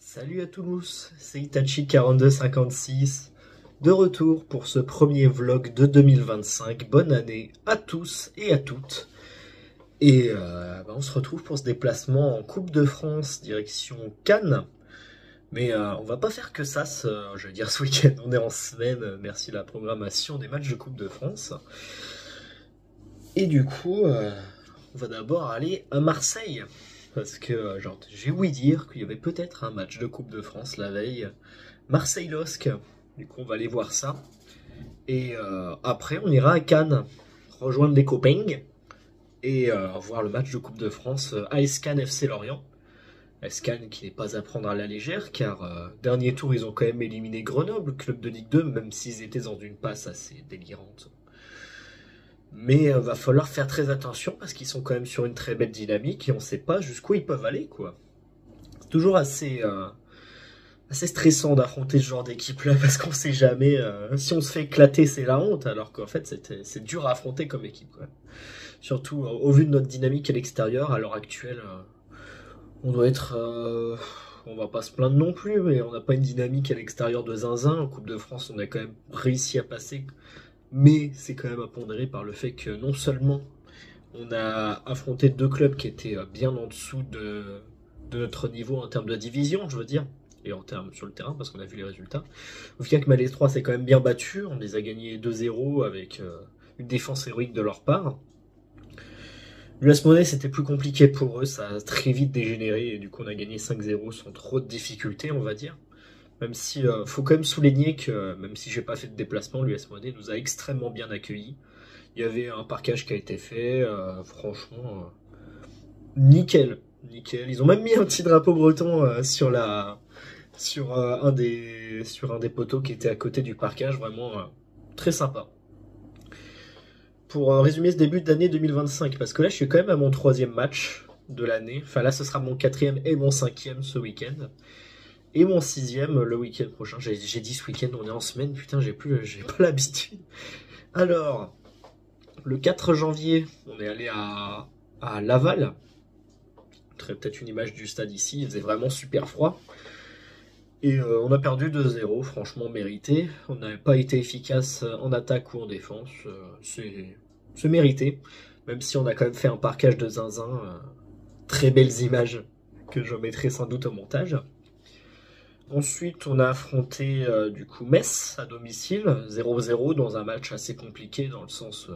Salut à tous, c'est Itachi4256, de retour pour ce premier vlog de 2025. Bonne année à tous et à toutes. Et on se retrouve pour ce déplacement en Coupe de France, direction Cannes. Mais on va pas faire que ça, je veux dire ce week-end, on est en semaine, merci à la programmation des matchs de Coupe de France. Et du coup, on va d'abord aller à Marseille. Parce que j'ai ouï dire qu'il y avait peut-être un match de Coupe de France la veille. Marseille-LOSC. Du coup, on va aller voir ça. Et après, on ira à Cannes, rejoindre des copains et voir le match de Coupe de France AS Cannes FC Lorient. AS Cannes qui n'est pas à prendre à la légère, car dernier tour, ils ont quand même éliminé Grenoble, club de Ligue 2, même s'ils étaient dans une passe assez délirante. Mais va falloir faire très attention parce qu'ils sont quand même sur une très belle dynamique et on sait pas jusqu'où ils peuvent aller, quoi. C'est toujours assez stressant d'affronter ce genre d'équipe là parce qu'on sait jamais si on se fait éclater, c'est la honte, alors qu'en fait c'est dur à affronter comme équipe, quoi. Surtout au vu de notre dynamique à l'extérieur à l'heure actuelle, on doit être on va pas se plaindre non plus, mais on n'a pas une dynamique à l'extérieur de zinzin. En Coupe de France, on a quand même réussi à passer. Mais c'est quand même à pondérer par le fait que non seulement on a affronté deux clubs qui étaient bien en dessous de notre niveau en termes de division, je veux dire, et en termes sur le terrain, parce qu'on a vu les résultats. Au final, que Malais 3 s'est quand même bien battu, on les a gagnés 2-0 avec une défense héroïque de leur part. L'US Monnaie, c'était plus compliqué pour eux, ça a très vite dégénéré, et du coup on a gagné 5-0 sans trop de difficultés, on va dire. Même si faut quand même souligner que même si j'ai pas fait de déplacement, l'US Monnaie nous a extrêmement bien accueillis. Il y avait un parquage qui a été fait, franchement, nickel, nickel. Ils ont même mis un petit drapeau breton sur un des poteaux qui était à côté du parquage, vraiment très sympa. Pour résumer ce début d'année 2025, parce que là je suis quand même à mon 3e match de l'année. Enfin là ce sera mon 4e et mon 5e ce week-end. Et mon 6e le week-end prochain. J'ai dit ce week-end, on est en semaine, putain, j'ai pas l'habitude. Alors, le 4 janvier, on est allé à Laval. Peut-être une image du stade ici, il faisait vraiment super froid. Et on a perdu 2-0, franchement mérité. On n'a pas été efficace en attaque ou en défense. C'est mérité. Même si on a quand même fait un parquage de zinzin. Très belles images que je mettrai sans doute au montage. Ensuite, on a affronté du coup Metz à domicile, 0-0 dans un match assez compliqué dans le sens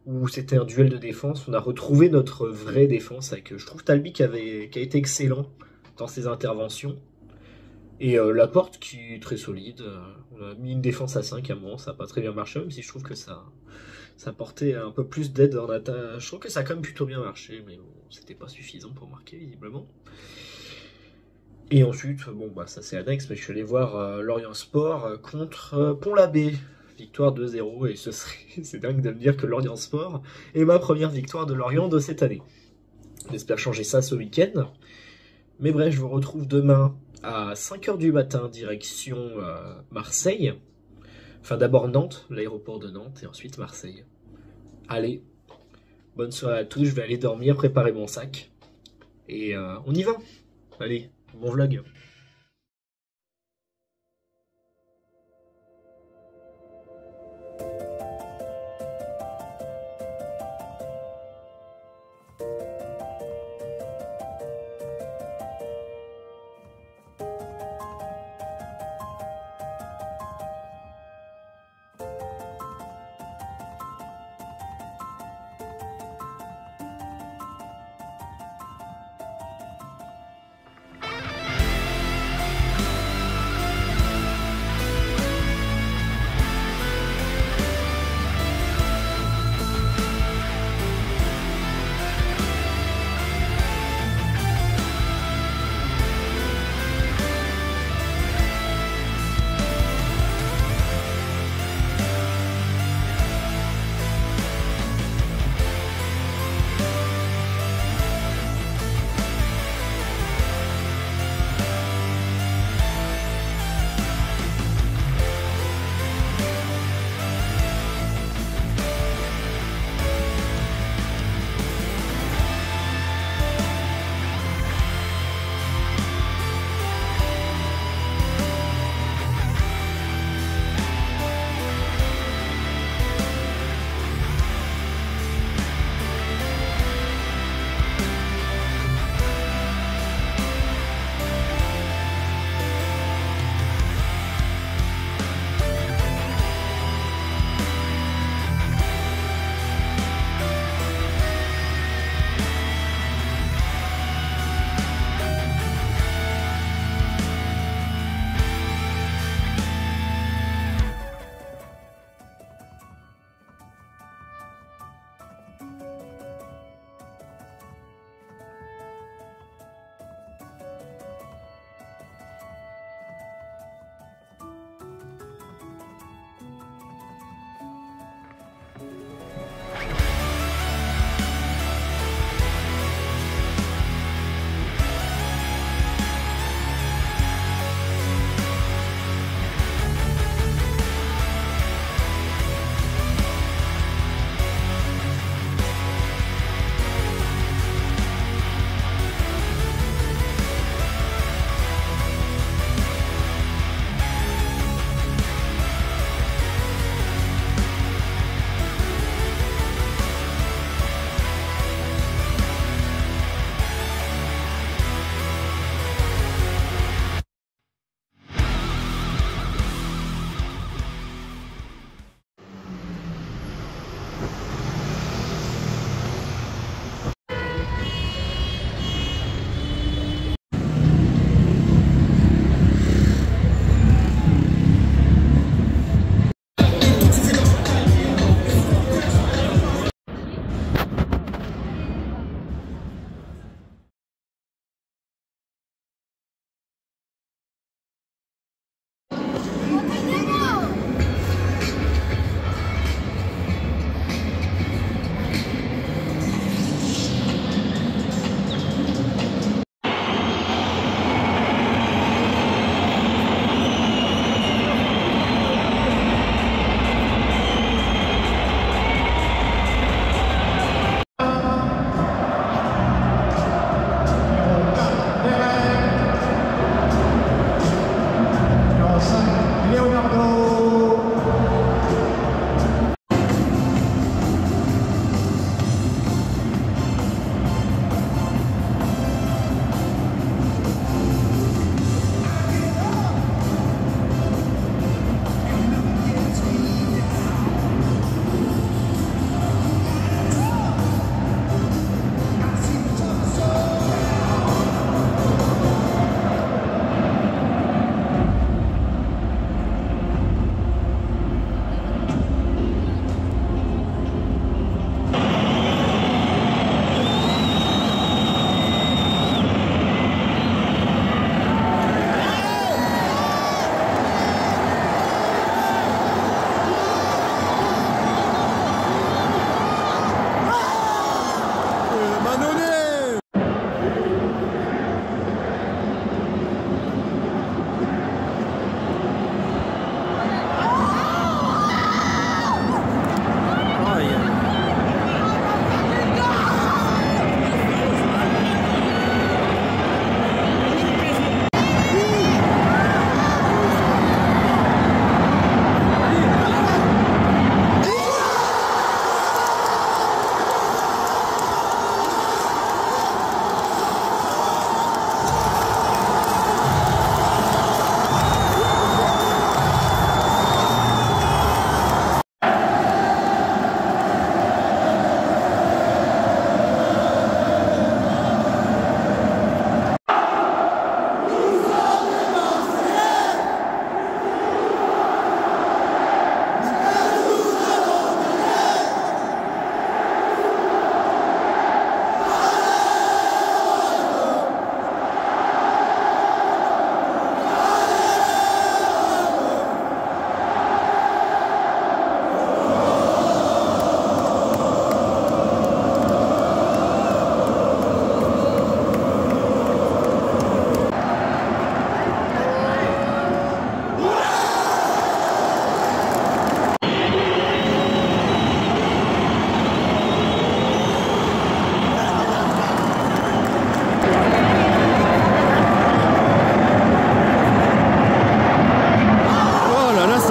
où c'était un duel de défense. On a retrouvé notre vraie défense avec, je trouve, Talbi qui a été excellent dans ses interventions. Et Laporte qui est très solide. On a mis une défense à 5 à un moment, ça n'a pas très bien marché, même si je trouve que ça apportait un peu plus d'aide en attaque. Je trouve que ça a quand même plutôt bien marché, mais bon, c'était pas suffisant pour marquer visiblement. Et ensuite, bon bah ça c'est annexe, mais je suis allé voir Lorient Sport contre Pont-l'Abbé. Victoire 2-0, et c'est dingue de me dire que Lorient Sport est ma première victoire de Lorient de cette année. J'espère changer ça ce week-end. Mais bref, je vous retrouve demain à 5h du matin, direction Marseille. Enfin d'abord Nantes, l'aéroport de Nantes, et ensuite Marseille. Allez, bonne soirée à tous, je vais aller dormir, préparer mon sac. Et on y va. Allez, bon vlog.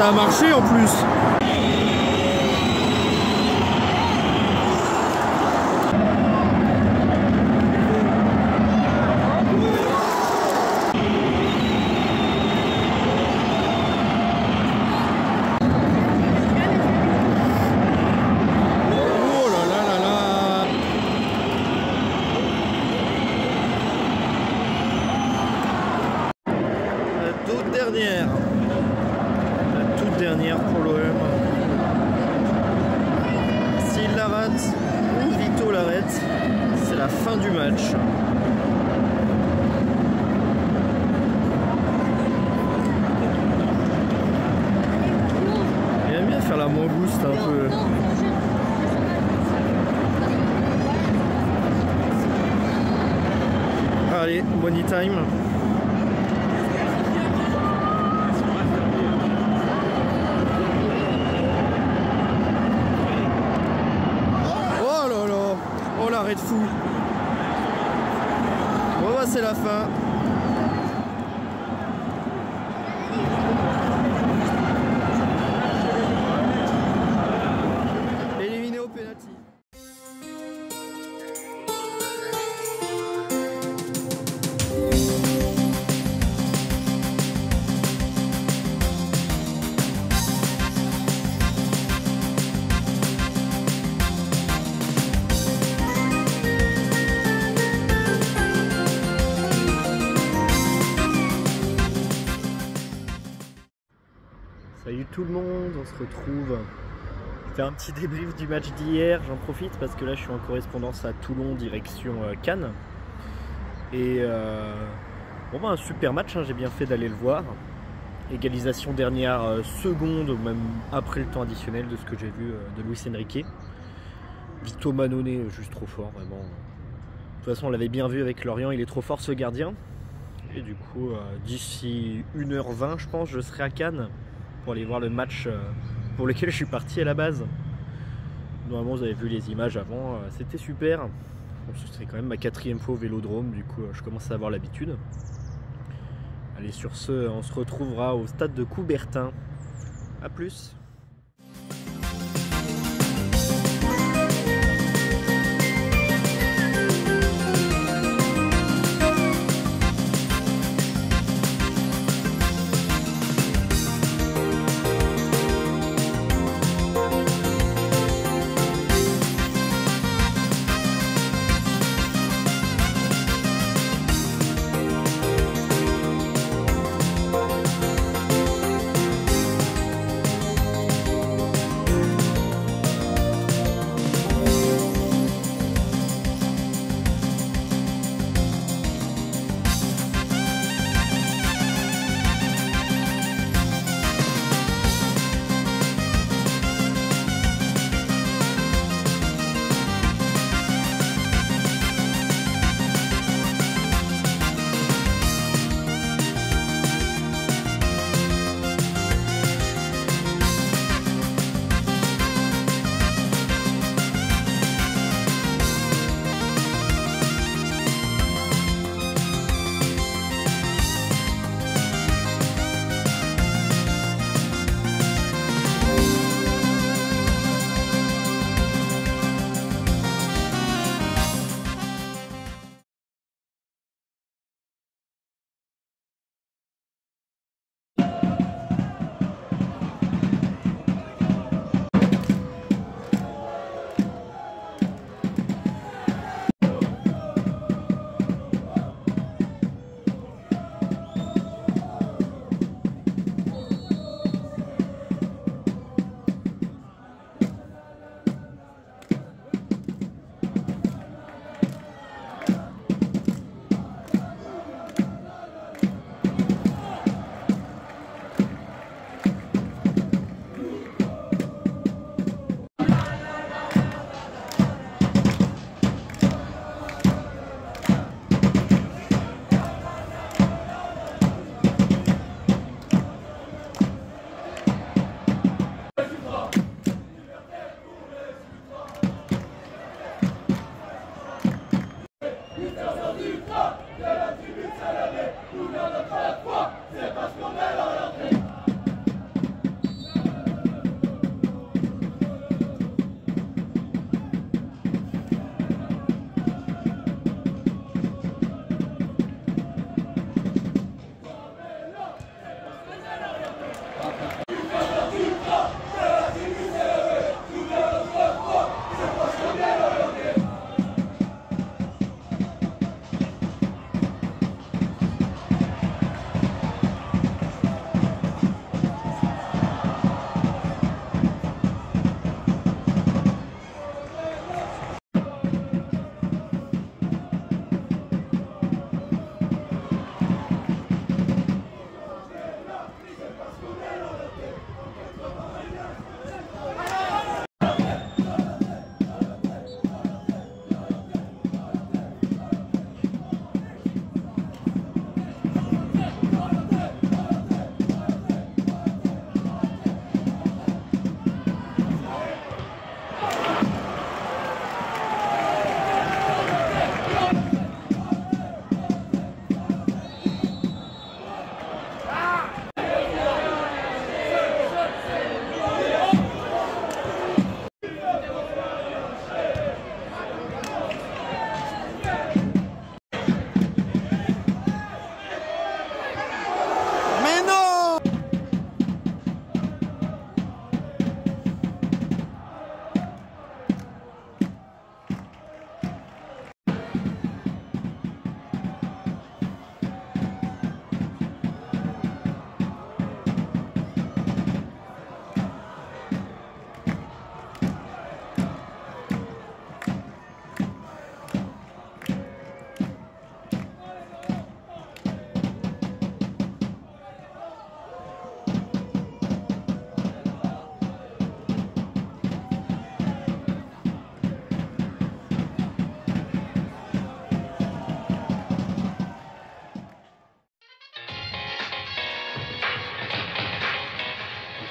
ça a marché en plus. La toute dernière pour l'OM. S'il la rate ou Vito l'arrête, c'est la fin du match. Il aime bien faire la mangouste un peu. Allez, money time. Oh l'arrêt de fou. Bon bah c'est la fin. Éliminé au penalty. Salut tout le monde, on se retrouve. Je fais un petit débrief du match d'hier, j'en profite parce que là je suis en correspondance à Toulon direction Cannes. Et bon bah un super match, hein, j'ai bien fait d'aller le voir. Égalisation dernière seconde, ou même après le temps additionnel de ce que j'ai vu de Luis Enrique. Vito Mannone, juste trop fort, vraiment. De toute façon on l'avait bien vu avec Lorient, il est trop fort ce gardien. Et du coup d'ici 1h20 je pense je serai à Cannes pour aller voir le match pour lequel je suis parti à la base. Normalement vous avez vu les images avant, c'était super. Bon, c'est quand même ma 4e fois au Vélodrome, du coup je commence à avoir l'habitude. Allez, sur ce, on se retrouvera au stade de Coubertin. A plus.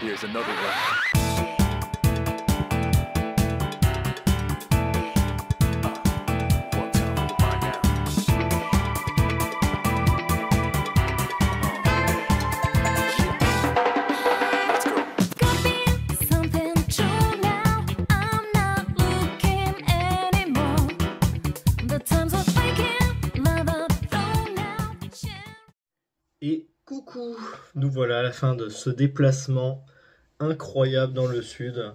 Here's another one. One time for the mind now. Let's go. Could be something true now. I'm not looking anymore. The times are breaking, never flow now. Et coucou, nous voilà à la fin de ce déplacement incroyable dans le sud.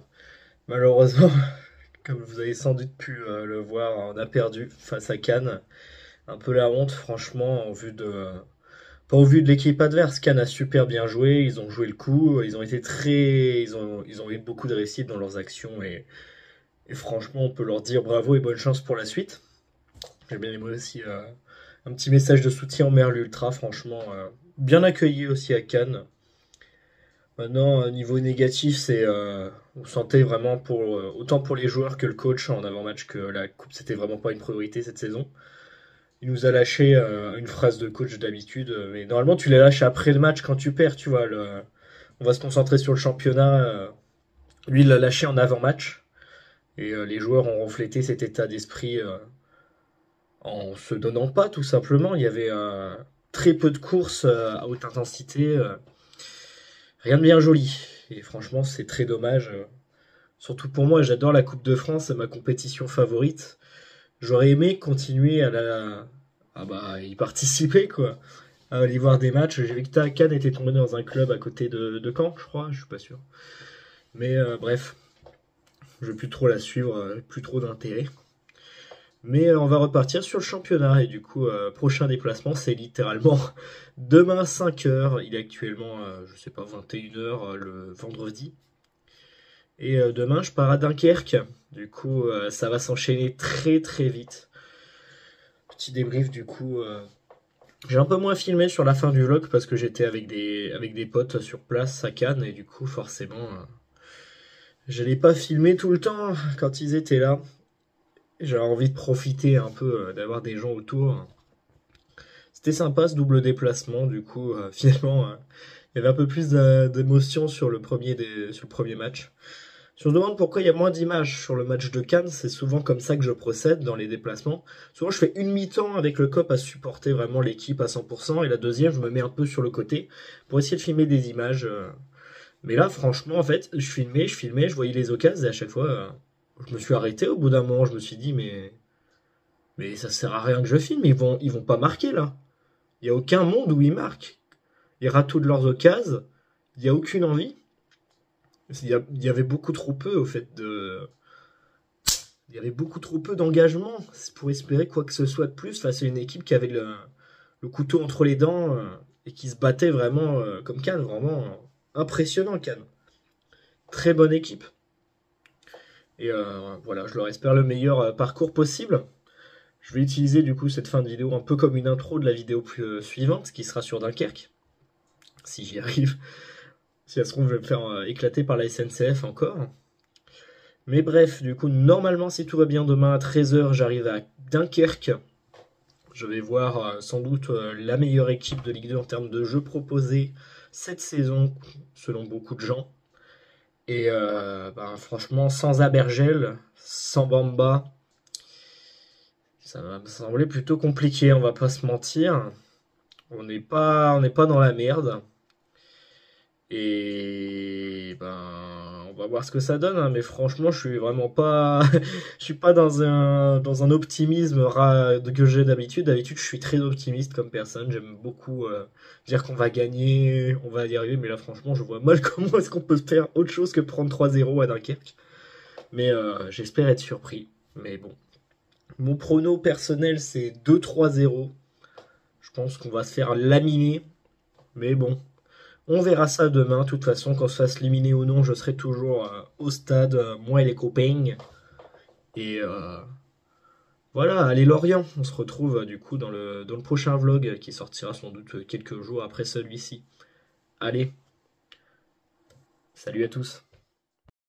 Malheureusement, comme vous avez sans doute pu le voir, on a perdu face à Cannes. Un peu la honte, franchement, pas au vu de l'équipe adverse. Cannes a super bien joué, ils ont joué le coup, ils ont eu beaucoup de réussite dans leurs actions et franchement, on peut leur dire bravo et bonne chance pour la suite. J'ai bien aimé aussi un petit message de soutien au Merle Ultra, franchement, bien accueilli aussi à Cannes. Maintenant, niveau négatif, on sentait vraiment autant pour les joueurs que le coach en avant-match que la coupe, c'était vraiment pas une priorité cette saison. Il nous a lâché une phrase de coach d'habitude, mais normalement tu les lâches après le match quand tu perds, tu vois. On va se concentrer sur le championnat. Lui, il l'a lâché en avant-match. Et les joueurs ont reflété cet état d'esprit en se donnant pas, tout simplement. Il y avait très peu de courses à haute intensité. Rien de bien joli. Et franchement, c'est très dommage. Surtout pour moi, j'adore la Coupe de France, c'est ma compétition favorite. J'aurais aimé continuer à y participer, quoi. À aller voir des matchs. J'ai vu que Cannes était tombé dans un club à côté de Caen, je crois, je suis pas sûr. Mais bref, je vais plus trop la suivre, plus trop d'intérêt. Mais on va repartir sur le championnat. Et du coup, prochain déplacement, c'est littéralement demain 5h. Il est actuellement, je sais pas, 21h le vendredi. Et demain, je pars à Dunkerque. Du coup, ça va s'enchaîner très très vite. Petit débrief, du coup. J'ai un peu moins filmé sur la fin du vlog parce que j'étais avec des potes sur place à Cannes. Et du coup, forcément, je n'allais pas filmer tout le temps quand ils étaient là. J'avais envie de profiter un peu, d'avoir des gens autour. C'était sympa ce double déplacement, du coup, finalement, il y avait un peu plus d'émotion sur le premier match. Si on se demande pourquoi il y a moins d'images sur le match de Cannes, c'est souvent comme ça que je procède dans les déplacements. Souvent, je fais une mi-temps avec le COP à supporter vraiment l'équipe à 100%, et la deuxième, je me mets un peu sur le côté pour essayer de filmer des images. Mais là, franchement, en fait, je filmais, je voyais les occasions, et à chaque fois, je me suis arrêté au bout d'un moment, je me suis dit, mais ça sert à rien que je filme, ils vont pas marquer, là. Il n'y a aucun monde où ils marquent. Ils ratent toutes leurs occasions, il n'y a aucune envie. Il y avait beaucoup trop peu, au fait, il y avait beaucoup trop peu d'engagement pour espérer quoi que ce soit de plus face à une équipe qui avait le couteau entre les dents et qui se battait vraiment comme Cannes, vraiment impressionnant Cannes. Très bonne équipe. Et voilà, je leur espère le meilleur parcours possible. Je vais utiliser du coup cette fin de vidéo un peu comme une intro de la vidéo suivante qui sera sur Dunkerque. Si j'y arrive. Si ça se trouve, je vais me faire éclater par la SNCF encore. Mais bref, du coup, normalement, si tout va bien, demain à 13h, j'arrive à Dunkerque. Je vais voir sans doute la meilleure équipe de Ligue 2 en termes de jeux proposés cette saison, selon beaucoup de gens. Et franchement, sans Abergel, sans Bamba, ça va me sembler plutôt compliqué, on va pas se mentir. On n'est pas dans la merde. Et on va voir ce que ça donne, hein, mais franchement, je suis vraiment pas, je suis pas dans un optimisme que j'ai d'habitude. D'habitude, je suis très optimiste comme personne. J'aime beaucoup dire qu'on va gagner, on va y arriver, mais là, franchement, je vois mal comment est-ce qu'on peut faire autre chose que prendre 3-0 à Dunkerque. Mais j'espère être surpris. Mais bon, mon prono personnel, c'est 2-3-0. Je pense qu'on va se faire laminer, mais bon. On verra ça demain. De toute façon, qu'on se fasse éliminer ou non, je serai toujours au stade, moi et les copains. Et voilà, allez Lorient. On se retrouve du coup dans le prochain vlog qui sortira sans doute quelques jours après celui-ci. Allez, salut à tous.